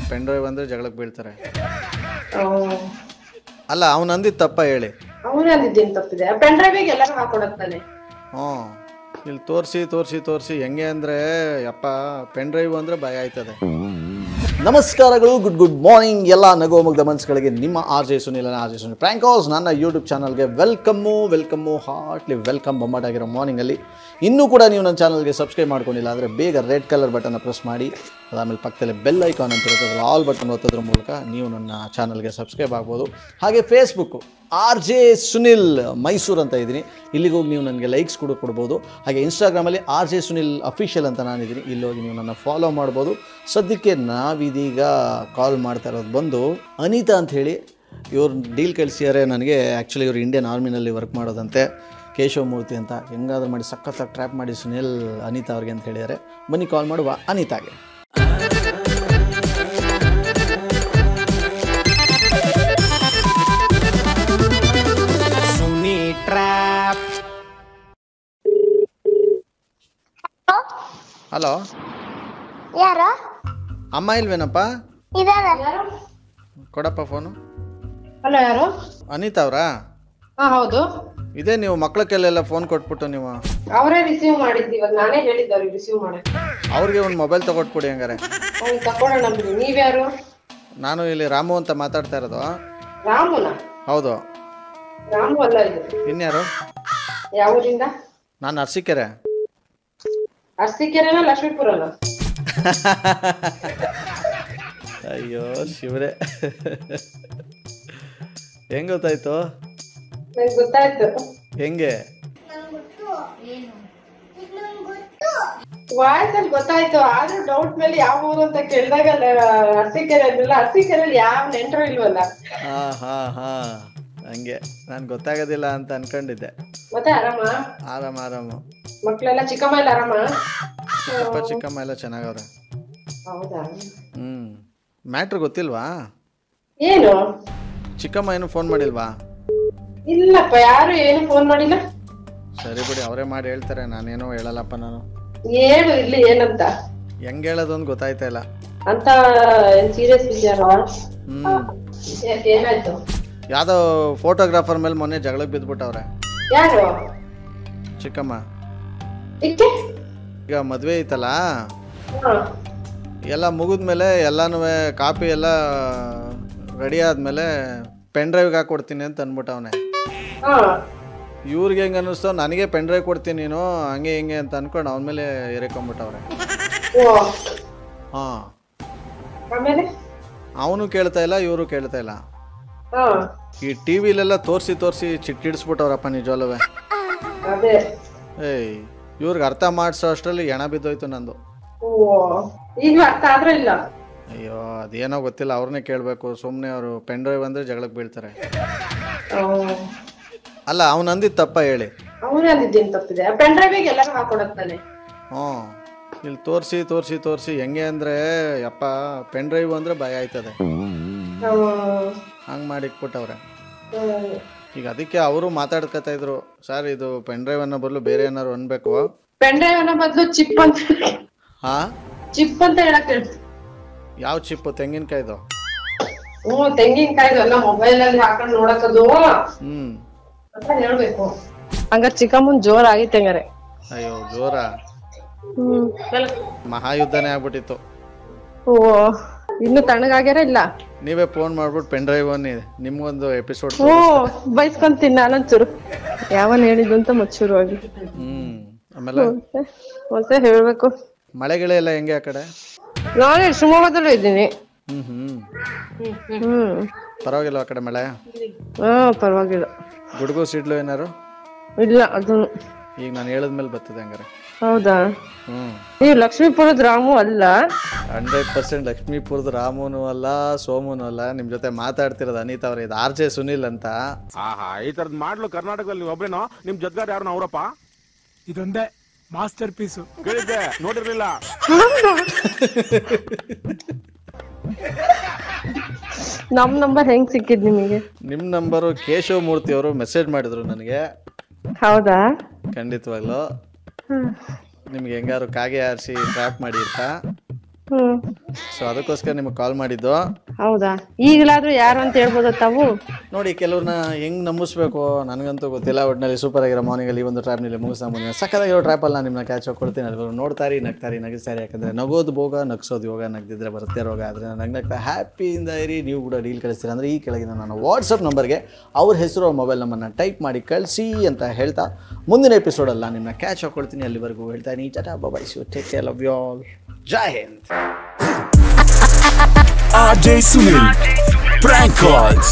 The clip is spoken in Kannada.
ಪೆನ್ ಡ್ರೈವ್ ಅಂದರೆ ಜಗಳಕ್ಕೆ ಬೀಳ್ತಾರೆ. ಅಲ್ಲ ಅವ್ನು ಅಂದಿದ್ದು ತಪ್ಪ ಹೇಳಿ. ಅವನೇ ಅಂದಿದ್ದೇನು ತಪ್ಪಿದೆ? ಪೆನ್ ಡ್ರೈವಿಗೆ ಎಲ್ಲರೂ ಹಾಕೊಡತ್ತಾನೆ. ಇಲ್ಲಿ ತೋರಿಸಿ ಹೆಂಗೆ ಅಂದರೆ ಯಪ್ಪ ಪೆನ್ ಡ್ರೈವ್ ಅಂದರೆ ಭಯ ಆಯ್ತದೆ. ನಮಸ್ಕಾರಗಳು, ಗುಡ್ ಮಾರ್ನಿಂಗ್ ಎಲ್ಲ ನಗೋ ಮುಗ್ಧ ಮನಸ್ಸುಗಳಿಗೆ. ನಿಮ್ಮ RJ ಸುನಿಲ್ ಪ್ರ್ಯಾಂಕ್ ಹೌಸ್ ನನ್ನ ಯೂಟ್ಯೂಬ್ ಚಾನಲ್ಗೆ ವೆಲ್ಕಮ್ಮು ಹಾರ್ಟ್ಲಿ ವೆಲ್ಕಮ್. ಬೊಂಬಾಟಾಗಿರೋ ಮಾರ್ನಿಂಗಲ್ಲಿ ಇನ್ನೂ ಕೂಡ ನೀವು ನನ್ನ ಚಾನಲ್ಗೆ ಸಬ್ಸ್ಕ್ರೈಬ್ ಮಾಡ್ಕೊಂಡಿಲ್ಲ ಅಂದರೆ ಬೇಗ ರೆಡ್ ಕಲರ್ ಬಟನ್ನ ಪ್ರೆಸ್ ಮಾಡಿ, ಅದಾದಮೇಲೆ ಪಕ್ಕದಲ್ಲಿ ಬೆಲ್ ಐಕಾನ್ ಅಂತ ಇರುತ್ತೆ, ಆಲ್ ಬಟನ್ ಒತ್ತೋದ್ರ ಮೂಲಕ ನೀವು ನನ್ನ ಚಾನಲ್ಗೆ ಸಬ್ಸ್ಕ್ರೈಬ್ ಆಗ್ಬೋದು. ಹಾಗೆ ಫೇಸ್ಬುಕ್ಕು RJ ಸುನಿಲ್ ಮೈಸೂರು ಅಂತ ಇದ್ದೀನಿ, ಇಲ್ಲಿಗೆ ಹೋಗಿ ನೀವು ನನಗೆ ಲೈಕ್ಸ್ ಕೂಡ ಕೊಡ್ಬೋದು. ಹಾಗೆ ಇನ್ಸ್ಟಾಗ್ರಾಮಲ್ಲಿ RJ ಸುನಿಲ್ ಅಫಿಷಿಯಲ್ ಅಂತ ನಾನಿದ್ದೀನಿ, ಇಲ್ಲೋಗಿ ನೀವು ನನ್ನ ಫಾಲೋ ಮಾಡ್ಬೋದು. ಸದ್ಯಕ್ಕೆ ನಾವಿದೀಗ ಕಾಲ್ ಮಾಡ್ತಾ ಇರೋದು ಬಂದು ಅನಿತಾ ಅಂತ ಹೇಳಿ. ಇವ್ರು ಡೀಲ್ ಕಳಿಸಿದ್ದಾರೆ ನನಗೆ. ಆ್ಯಕ್ಚುಲಿ ಇವರು ಇಂಡಿಯನ್ ಆರ್ಮಿನಲ್ಲಿ ವರ್ಕ್ ಮಾಡೋದಂತೆ, ಕೇಶವಮೂರ್ತಿ ಅಂತ. ಹೆಂಗಾದ್ರೂ ಮಾಡಿ ಸಖತ್ತಾಗಿ ಟ್ರ್ಯಾಪ್ ಮಾಡಿ ಸುನಿಲ್ ಅನಿತಾ ಅವ್ರಿಗೆ ಅಂತ ಹೇಳಿದ್ದಾರೆ. ಬನ್ನಿ ಕಾಲ್ ಮಾಡುವ ಅನಿತಾಗೆ. ಹಲೋ, ಯಾರ ಅಮ್ಮ ಇಲ್ವೇನಪ್ಪ? ಇದಾರೆ. ಕೊಡಪ್ಪ ಫೋನು. ಹಲೋ, ಯಾರು? ಅನಿತಾ ಅವರಾ? ಹೌದು. ಇದೇ ನೀವು ಮಕ್ಳ ಕೈಲೆಲ್ಲ ಫೋನ್ ಕೊಟ್ಬಿಟ್ಟು ನೀವು ಅವರೇ ರಿಸೀವ್ ಮಾಡಿದ್ದು. ಇವಾಗ ನಾನೇ ಹೇಳಿದ್ದೆ ಅವ್ರಿಗೆ ರಿಸೀವ್ ಮಾಡಿ. ಅವ್ರಿಗೆ ಒಂದು ಮೊಬೈಲ್ ತಗೊಟ್ಬಿಡಿ ಹಂಗಾರೆ. ತಕೊಳ್ಳೋಣ ಬಿಡಿ. ನೀವ್ಯಾರು? ನಾನು ಇಲ್ಲಿ ರಾಮು ಅಂತ ಮಾತಾಡ್ತಾ ಇರೋದು. ರಾಮುನ? ಹೌದು. ರಾಮು ಅಲ್ಲ ಇದು. ಇನ್ಯಾರು? ಯಾವ ಊರಿಂದ? ನಾನು ಅರಸೀಕೆರೆ. ಅರಸೀಕೆರೆನ ಲಕ್ಷ್ಮೀಪುರನ? ಅಯ್ಯೋ ಶಿವರೇ, ಹೆಂಗ್ ಗೊತ್ತಾಯ್ತು? ನಂಗೆ ಗೊತ್ತಾಯ್ತು. ಹೆಂಗೆ? ವಾಯ್ಸಲ್ಲಿ ಗೊತ್ತಾಯ್ತು. ಆದ್ರೂ ಡೌಟ್ ಮೇಲೆ ಯಾವ ಊರು ಅಂತ ಕೇಳಿದಾಗ ಅರಸೀಕೆರೆ ಅಂದ್ರಲ್ಲ. ಅರಸೀಕೆರೆಯಲ್ಲಿ ಯಾವ ನೆಂಟರು ಇಲ್ವಲ್ಲ. ಹಾ ಹಂಗೆ ನಾನು ಗೊತ್ತಾಗೋದಿಲ್ಲ ಅಂತ ಅನ್ಕೊಂಡಿದ್ದೆ. ಮತ್ತೆ ಆರಾಮ? ಆರಾಮ. ಮಕ್ಳೆಲ್ಲ ಚಿಕ್ಕಮ್ಮ ಎಲ್ಲ ಆರಾಮ? ಚಿಕ್ಕಮ್ಮ ಎಲ್ಲ ಚೆನ್ನಾಗವ್ರೆ. ಹೌದಾ? ಮ್ಯಾಟ್ರ್ ಗೊತ್ತಿಲ್ವಾ? ಏನು? ಚಿಕ್ಕಮ್ಮ ಏನು ಫೋನ್ ಮಾಡಿಲ್ವಾ? ಇಲ್ಲಪ್ಪ, ಯಾರು ಏನು ಫೋನ್ ಮಾಡಿಲ್ಲ. ಸರಿ ಬಿಡಿ, ಅವರೇ ಮಾಡಿ ಹೇಳ್ತಾರೆ, ನಾನೇನೋ ಹೇಳಲ್ಲಪ್ಪ. ನಾನು ಏನು ಇರ್ಲಿ, ಏನಂತ ಹೆಂಗ್ ಹೇಳೋದು ಅಂತ ಗೊತ್ತಾಯ್ತಾ ಇಲ್ಲ ಅಂತ. ಸೀರಿಯಸ್ ವಿಚಾರ? ಏನಾಯ್ತು? ಯಾವ್ದೋ ಫೋಟೋಗ್ರಾಫರ್ ಮೇಲೆ ಮೊನ್ನೆ ಜಗಳಕ್ಕೆ ಬಿದ್ಬಿಟ್ಟವ್ರೆ. ಯಾರು? ಚಿಕ್ಕಮ್ಮ. ಈಗ ಮದ್ವೆ ಐತಲ್ಲ, ಎಲ್ಲ ಮುಗಿದ್ಮೇಲೆ ಎಲ್ಲಾನು ಕಾಪಿ ಎಲ್ಲ ರೆಡಿ ಆದ್ಮೇಲೆ ಪೆನ್ ಡ್ರೈವ್ಗೆ ಹಾಕೊಡ್ತೀನಿ ಅಂತ ಅಂದ್ಬಿಟ್ಟವನೆ. ಇವ್ರಿಗೆ ಹೆಂಗೆ ಅನ್ನಿಸ್ತೋ, ನನಗೆ ಪೆನ್ ಡ್ರೈವ್ ಕೊಡ್ತೀನಿ ನೀನು ಹಂಗೆ ಹಿಂಗೆ ಅಂತ ಅನ್ಕೊಂಡು ಅವನ ಮೇಲೆ ಎರೆಕೊಂಬಿಟ್ಟವ್ರೆ. ಅವನು ಕೇಳ್ತಾ ಇಲ್ಲ, ಇವರು ಕೇಳ್ತಾ ಇಲ್ಲ. ಈ ಟಿವಿಲೆಲ್ಲ ತೋರಿಸಿ ಚಿಟ್ಟಿಡಿಸ್ಬಿಟ್ಟವ್ರಪ್ಪ ನಿಜವಲ್ಲವೇ. ಏಯ್, ಇವ್ರಿಗೆ ಅರ್ಥ ಮಾಡಿಸೋ ಅಷ್ಟರಲ್ಲಿ ಹೆಣ ಬಿದ್ದೋಯ್ತು ನಂದು. ಅಯ್ಯೋ ಅದೇನೋ ಗೊತ್ತಿಲ್ಲ, ಅವ್ರನ್ನೇ ಕೇಳಬೇಕು. ಸುಮ್ಮನೆ ಅವರು ಪೆನ್ ಡ್ರೈವ್ ಅಂದರೆ ಜಗಳಕ್ಕೆ ಬೀಳ್ತಾರೆ. ಅಲ್ಲ ಅವ್ನು ಅಂದಿದ್ದು ತಪ್ಪ ಹೇಳಿ. ಅವನೇ ಅಂದಿದ್ದೇನು ತಪ್ಪಿದೆ? ಪೆನ್ ಡ್ರೈವಿಗೆ ಎಲ್ಲರೂ ಹಾಕೊಡತ್ತಾನೆ. ಇಲ್ಲಿ ತೋರಿಸಿ ಹೆಂಗೆ ಅಂದರೆ ಯಪ್ಪ ಪೆನ್ ಡ್ರೈವ್ ಅಂದರೆ ಭಯ ಆಯ್ತದೆ. ಹಂಗೆ ಮಾಡಿಕ್ಬಿಟ್ಟವ್ರೆ. ಈಗ ಅದಕ್ಕೆ ಅವರು ಮಾತಾಡ್ಕೊತಾ ಇದ್ರು, ಸರ್ ಇದು ಪೆನ್ ಡ್ರೈವ್ ಅನ್ನೋ ಬದಲು ಬೇರೆ ಏನಾರು ಅನ್ಬೇಕು. ಪೆನ್ ಡ್ರೈವ್ ಅನ್ನೋ ಬದಲು ಚಿಪ್ ಅಂತ. ಚಿಪ್ ಅಂತ ಹೇಳಕ್ ಹೇಳ್ತು. ಯಾವ ಚಿಪ್ಪು? ತೆಂಗಿನಕಾಯ್ದು? ತೆಂಗಿನಕಾಯ್ದು ಅಲ್ಲ, ಮೊಬೈಲ್ ಅಲ್ಲಿ ಹಾಕೊಂಡು ನೋಡಕದು ಅಂತ ಹೇಳ್ಬೇಕು. ಹಂಗ ಚಿಕ್ಕಮ್ಮನ್ ಜೋರ್ ಆಗಿತ್ತು ಹಂಗಾರೆ. ಅಯ್ಯೋ ಜೋರ, ಮಹಾಯುದ್ಧನೇ ಆಗ್ಬಿಟ್ಟಿತ್ತು. ಇನ್ನು ತಣ್ಣಗಾಗ್ಯಾರ ಇಲ್ಲ. ನೀವೇ ಫೋನ್ ಮಾಡ್ಬಿಟ್ಟು ಪೆನ್ ಡ್ರೈವ್ ನಿಮ್ಗೊಂದು ಎಪಿಸೋಡ್ ಬೈಸ್ಕೊಂತೀನಿ ನಾನಂಚೂರು. ಯಾವನ್ ಹೇಳಿದ್ದು ಅಂತ ಮಚ್ಚೂರುವಾಗಿ. ಆಮೇಲೆ ಮತ್ತೆ ಹೇಳ್ಬೇಕು. ಮಳೆಗಳೇ ಎಲ್ಲ ಹೆಂಗೆ ಆ ಕಡೆ? ನಾನು ಶಿವಮೊಗ್ಗದಲ್ಲೂ ಇದ್ದೀನಿ. ಪರವಾಗಿಲ್ಲ ಆ ಕಡೆ ಮಳೆ? ಪರವಾಗಿಲ್ಲ. ಗುಡುಗು ಸಿಡ್ಲು ಏನಾರು? ಇಲ್ಲ, ಅದನ್ನು ಈಗ ನಾನು ಹೇಳಿದ್ಮೇಲೆ ಬರ್ತದೆ ಹಂಗಾರೆ. ಹೌದಾ? ನೀವು ಲಕ್ಷ್ಮೀಪುರದ ರಾಮು ಅಲ್ಲ? 100% ಲಕ್ಷ್ಮೀಪುರದ ರಾಮುನು ಅಲ್ಲ, ಸೋಮುನು ಅಲ್ಲ. ನಿಮ್ ಜೊತೆ ಮಾತಾಡ್ತಿರೋದು ಅನಿತಾ ಅವ್ರ. ಇದು RJ ಸುನಿಲ್ ಅಂತ. ಈ ತರದ್ ಮಾಡ್ಲು ಕರ್ನಾಟಕದಲ್ಲಿ ಒಬ್ರೇನೋ, ನಿಮ್ ಜೊತೆಗಾರ ಯಾರು ಅವರಪ್ಪ? ಇದೊಂದೇ ಮಾಸ್ಟರ್ ಪೀಸು. ಕೇಳಿದ್ದೆ, ನೋಡಿರ್ಲಿಲ್ಲ. ನಮ್ ನಂಬರ್ ಹೆಂಗ್ ಸಿಕ್ಕಿದ್ ನಿಮಗೆ? ನಿಮ್ ನಂಬರು ಕೇಶವಮೂರ್ತಿ ಅವರು ಮೆಸೇಜ್ ಮಾಡಿದ್ರು ನನಗೆ. ಹೌದಾ? ಖಂಡಿತವಾಗ್ಲು. ನಿಮ್ಗೆ ಹೆಂಗಾರು ಕಾಗೆ ಆರಿಸಿ ಟ್ರ್ಯಾಪ್ ಮಾಡಿ ಅಂತ. ಹ್ಮ್ ಸೊ ಅದಕ್ಕೋಸ್ಕರ ನಿಮಗೆ ಕಾಲ್ ಮಾಡಿದ್ದು. ಹೌದಾ, ಈಗಲಾದ್ರೂ ಯಾರು ಅಂತ ಹೇಳ್ಬೋದ ತಾವು? ನೋಡಿ, ಕೆಲವ್ರನ್ನ ಹೆಂಗ್ ನಂಬಿಸ್ಬೇಕು ನನಗಂತೂ ಗೊತ್ತಿಲ್ಲ. ಒಟ್ಟಿನಲ್ಲಿ ಸೂಪರ್ ಆಗಿರೋ ಮಾರ್ನಿಂಗಲ್ಲಿ ಈ ಒಂದು ಟ್ರ್ಯಾಪ್ನಲ್ಲಿ ಮುಗಿಸ್ಕೊಂಬಂದಿದ್ದೀನಿ. ಸಕ್ಕದಾಗಿರೋ ಟ್ರ್ಯಾಪಲ್ಲಿ ನಾನು ನಿಮ್ಮನ್ನ ಕ್ಯಾಚ್ ಕೊಡ್ತೀನಿ. ಅಲ್ಲಿ ನೋಡ್ತಾರಿ, ನಗ್ತಾರಿ, ನಗಿಸ್ತಾರಿ. ಯಾಕಂದರೆ ನಗೋದು ಭೋಗ, ನಗ್ಸೋದು ಯೋಗ, ನಗ್ದಿದ್ರೆ ಬರುತ್ತೆ ರೋಗ. ಆದರೆ ನಗ್ನಗ್ತಾ ಹ್ಯಾಪಿಯಿಂದ ಇರಿ. ನೀವು ಕೂಡ ಡೀಲ್ ಕಳಿಸ್ತೀರ ಅಂದರೆ ಈ ಕೆಳಗಿನ ನನ್ನ ವಾಟ್ಸಪ್ ನಂಬರ್ಗೆ ಅವ್ರ ಹೆಸರು, ಅವ್ರ ಮೊಬೈಲ್ ನಂಬರ್ನ ಟೈಪ್ ಮಾಡಿ ಕಳಿಸಿ ಅಂತ ಹೇಳ್ತಾ ಮುಂದಿನ ಎಪಿಸೋಡಲ್ಲ ನಿಮ್ಮನ್ನ ಕ್ಯಾಚ್ ಹಾಕ್ಕೊಳ್ತೀನಿ. ಅಲ್ಲಿವರೆಗೂ ಹೇಳ್ತಾ ಇದ್ದೀನಿ tata bye, take care, love you all, ಜೈ ಹಿಂದ್. RJ Sunil, Prank Calls.